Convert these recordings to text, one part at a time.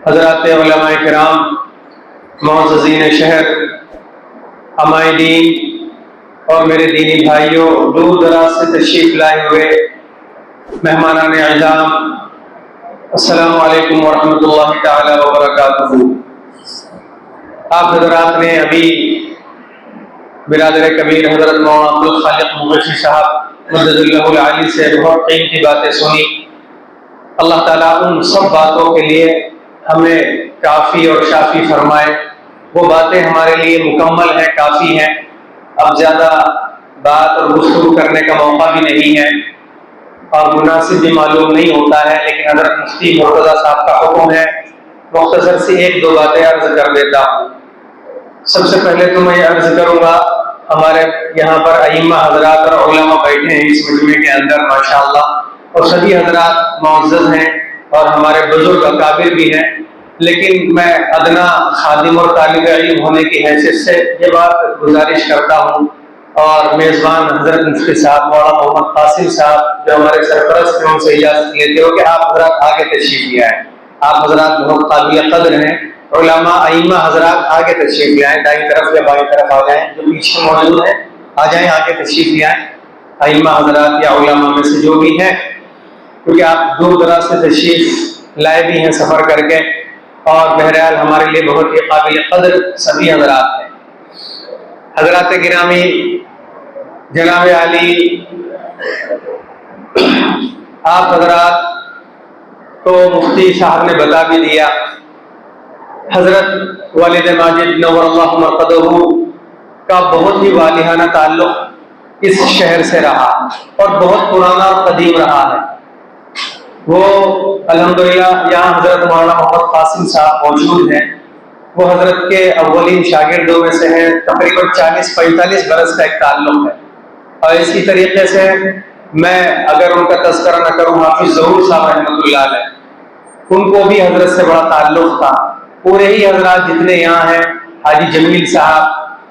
حضرات علماء کرام، معززین شہر، امائے دین اور میرے دینی بھائیوں، دور دراز سے تشریف لائے ہوئے مہمانان اعظام، السلام علیکم ورحمۃ اللہ تعالی وبرکاتہ۔ آپ حضرات نے ابھی برادر کبیر حضرت مولانا عبدالخالق مغشی صاحب مدد اللہ العالی سے بہت قیمتی باتیں سنی۔ اللہ تعالیٰ ان سب باتوں کے لیے ہمیں کافی اور شافی فرمائے۔ وہ باتیں ہمارے لیے مکمل ہیں، کافی ہیں، اب زیادہ بات اور گفتگو کرنے کا موقع بھی نہیں ہے اور مناسب بھی معلوم نہیں ہوتا ہے، لیکن حضرت مفتی مرتضیٰ صاحب کا حکم ہے، مختصر سی ایک دو باتیں عرض کر دیتا ہوں۔ سب سے پہلے تو میں یہ عرض کروں گا، ہمارے یہاں پر ائمہ حضرات اور علماء بیٹھے ہیں اس مجمع کے اندر ماشاءاللہ، اور سبھی حضرات معزز ہیں اور ہمارے بزرگ اکابر بھی ہیں، لیکن میں ادنا خادم اور طالب علم ہونے کی حیثیت سے یہ بات گزارش کرتا ہوں، اور میزبان حضرت مفتی صاحب مولانا محمد قاسم صاحب جو ہمارے سرپرست ہیں ان سے اجازت لیتے ہو کہ آپ حضرات آگے تشریف لے آئیں۔ آپ حضرات بہت قابل قدر ہیں، علماء ائمہ حضرات آگے تشریف لے آئیں، دائیں طرف یا بائیں طرف آ جائیں، جو پیچھے موجود ہیں آ جائیں، آگے تشریف لے آئیں، ائمہ حضرات یا علماء میں سے جو بھی ہیں، کیونکہ آپ دور دراز سے تشریف لائے بھی ہیں سفر کر کے، اور بہرحال ہمارے لیے بہت ہی قابل قدر سبھی حضرات ہیں۔ حضرات گرامی، جناب علی، آپ حضرات تو مفتی صاحب نے بتا بھی دیا، حضرت والد ماجد نور اللہ مرقدہ کا بہت ہی والہانہ تعلق اس شہر سے رہا اور بہت پرانا اور قدیم رہا ہے۔ وہ الحمدللہ یہاں حضرت مولانا محمد قاسم صاحب موجود ہیں، وہ حضرت کے اولین شاگردوں میں سے ہیں، تقریباً 40-45 برس کا ایک تعلق ہے، اور اسی طریقے سے میں اگر ان کا تذکرہ نہ کروں، حافظ ظہور صاحب رحمۃ اللہ علیہ، ان کو بھی حضرت سے بڑا تعلق تھا۔ پورے ہی حضرات جتنے یہاں ہیں، حاجی جمیل صاحب،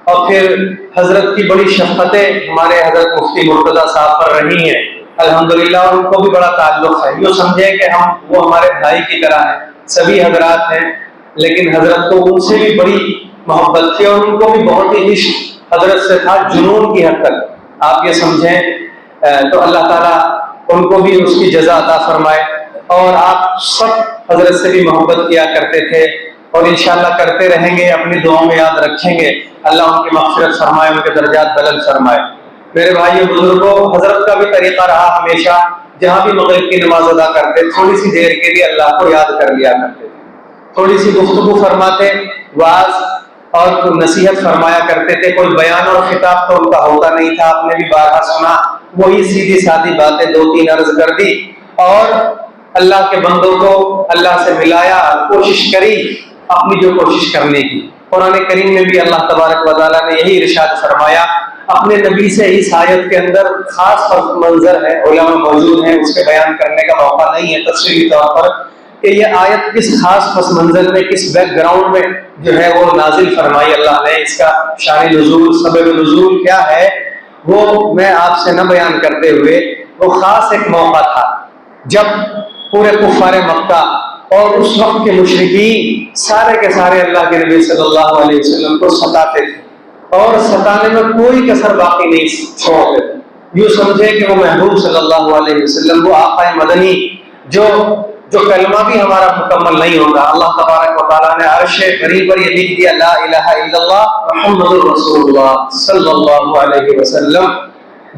اور پھر حضرت کی بڑی شفقتیں ہمارے حضرت مفتی مرتضیٰ صاحب پر رہی ہیں الحمدللہ، اور ان کو بھی بڑا تعلق ہے۔ یوں سمجھیں کہ وہ ہمارے بھائی کی طرح ہیں، سبھی حضرات ہیں، لیکن حضرت کو ان سے بھی بڑی محبت تھی اور ان کو بھی بہت ہی عشق حضرت سے تھا، جنون کی حد تک آپ یہ سمجھیں۔ تو اللہ تعالیٰ ان کو بھی اس کی جزا عطا فرمائے، اور آپ سب حضرت سے بھی محبت کیا کرتے تھے اور انشاءاللہ کرتے رہیں گے، اپنی دعاؤں میں یاد رکھیں گے، اللہ ان کی مغفرت فرمائے، ان کے درجات بلند فرمائے۔ میرے بھائیوں بزرگوں، حضرت کا بھی طریقہ رہا ہمیشہ، جہاں بھی مغرب کی نماز ادا کرتے تھوڑی سی دیر کے لیے اللہ کو یاد کر لیا کرتے تھے، تھوڑی سی گفتگو فرماتے، وعظ اور نصیحت فرمایا کرتے تھے، کوئی بیان اور خطاب تو ان کا ہوتا نہیں تھا، آپ نے بھی بارہا سنا، وہی سیدھی سادھی باتیں 2-3 عرض کر دی اور اللہ کے بندوں کو اللہ سے ملایا، کوشش کری اپنی جو کوشش کرنے کی۔ قرآن کریم میں بھی اللہ تبارک و تعالیٰ نے یہی ارشاد فرمایا، اپنے نبی سے اس آیت کے اندر خاص پس منظر ہے، علماء موجود ہیں، اس کے بیان کرنے کا موقع نہیں ہے تفصیلی طور پر کہ یہ آیت کس خاص پس منظر میں، کس بیک گراؤنڈ میں جو ہے وہ نازل فرمائی اللہ نے، اس کا شان نزول، سبب نزول کیا ہے، وہ میں آپ سے نہ بیان کرتے ہوئے، وہ خاص ایک موقع تھا جب پورے کفار مکہ اور اس وقت کے مشرکین سارے کے سارے اللہ کے نبی صلی اللہ علیہ وسلم کو ستاتے تھے اور ستانے میں کوئی کسر باقی نہیں چھوڑتے تھے۔ یوں سمجھے کہ وہ محبوب صلی اللہ علیہ وسلم، وہ آقا مدنی جو کلمہ بھی ہمارا مکمل نہیں ہوگا، اللہ تبارک و تعالیٰ نے عرش کریم پر یہ لکھ دیا، لا الہ الا اللہ محمد الرسول اللہ صلی اللہ علیہ وسلم۔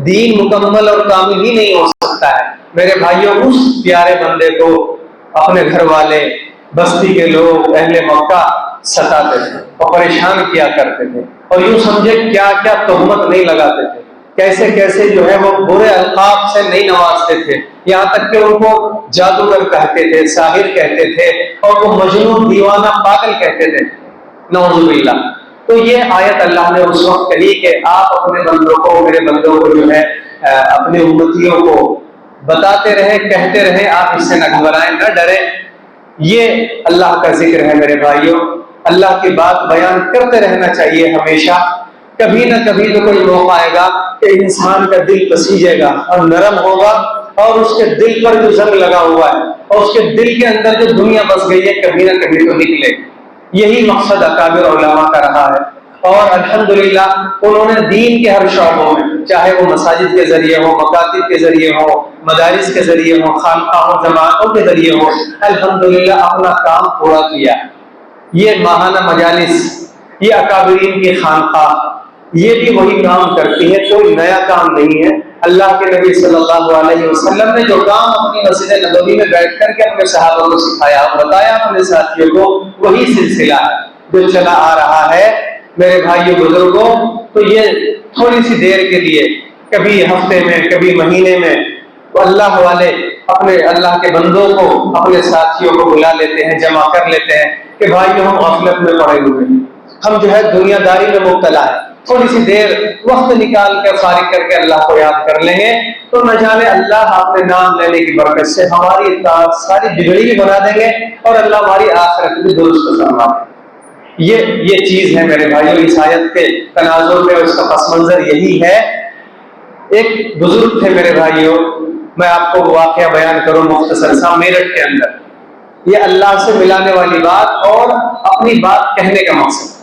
دین مکمل اور کامل ہی نہیں ہو سکتا ہے میرے بھائیوں، اس پیارے بندے کو اپنے گھر والے، بستی کے لوگ، اہل مکہ ستاتے تھے اور پریشان کیا کرتے تھے، اور یوں سمجھے کیا کیا تہمت نہیں لگاتے تھے، کیسے کیسے جو ہے وہ برے القاب سے نہیں نوازتے تھے، یہاں تک کہ ان کو جادوگر کہتے تھے، ساحر کہتے تھے، اور وہ مجنون، دیوانہ، پاگل کہتے تھے، نعوذ باللہ۔ تو یہ آیت اللہ نے اس وقت کہی کہ آپ اپنے بندوں کو، میرے بندوں کو جو ہے اپنے امتیوں کو بتاتے رہیں، کہتے رہیں، آپ اس سے نہ گھبرائیں، نہ ڈریں۔ یہ اللہ کا ذکر ہے میرے بھائیوں، اللہ کی بات بیان کرتے رہنا چاہیے ہمیشہ۔ کبھی نہ کبھی تو کوئی موقع آئے گا کہ انسان کا دل پسیجے گا اور نرم ہوگا، اور اس کے دل پر جو زنگ لگا ہوا ہے اور اس کے دل کے اندر جو دنیا بس گئی ہے کبھی نہ کبھی تو نکلے. یہی مقصد اکابر علماء کا رہا ہے. اور الحمدللہ انہوں نے دین کے ہر شعبوں میں، چاہے وہ مساجد کے ذریعے ہو، مکاتب کے ذریعے ہو، مدارس کے ذریعے ہو، خانقاہوں جماعتوں کے ذریعے ہو، الحمدللہ اپنا کام پورا کیا. یہ ماہانہ مجالس، یہ اکابرین کی خانقاہ، یہ بھی وہی کام کرتی ہے، کوئی نیا کام نہیں ہے. اللہ کے نبی صلی اللہ علیہ وسلم نے جو کام اپنی مسجد نبوی میں بیٹھ کر کے اپنے صحابہ کو سکھایا اور بتایا اپنے ساتھیوں کو، وہی سلسلہ ہے جو چلا آ رہا ہے. میرے بھائیوں بزرگوں، تو یہ تھوڑی سی دیر کے لیے، کبھی ہفتے میں، کبھی مہینے میں، تو اللہ والے اپنے اللہ کے بندوں کو، اپنے ساتھیوں کو بلا لیتے ہیں، جمع کر لیتے ہیں کہ بھائیوں ہم غفلت میں پڑے ہوئے ہیں، ہم جو ہے دنیا داری میں مبتلا ہے، تھوڑی سی دیر وقت نکال کر فارغ کر کے اللہ کو یاد کر لیں گے تو نہ جانے اللہ اپنے نام لینے کی برکت سے ہماری اطاعت ساری بگڑی بھی بنا دیں گے اور اللہ ہماری آخرت بھی درست فرما دیں گے. یہ چیز ہے میرے بھائیوں، اس آیت کے تناظر میں اس کا پس منظر یہی ہے. ایک بزرگ تھے میرے بھائیوں، میں آپ کو واقعہ بیان کروں مختصر سا. میرٹھ کے اندر یہ اللہ سے ملانے والی بات اور اپنی بات کہنے کا مقصد.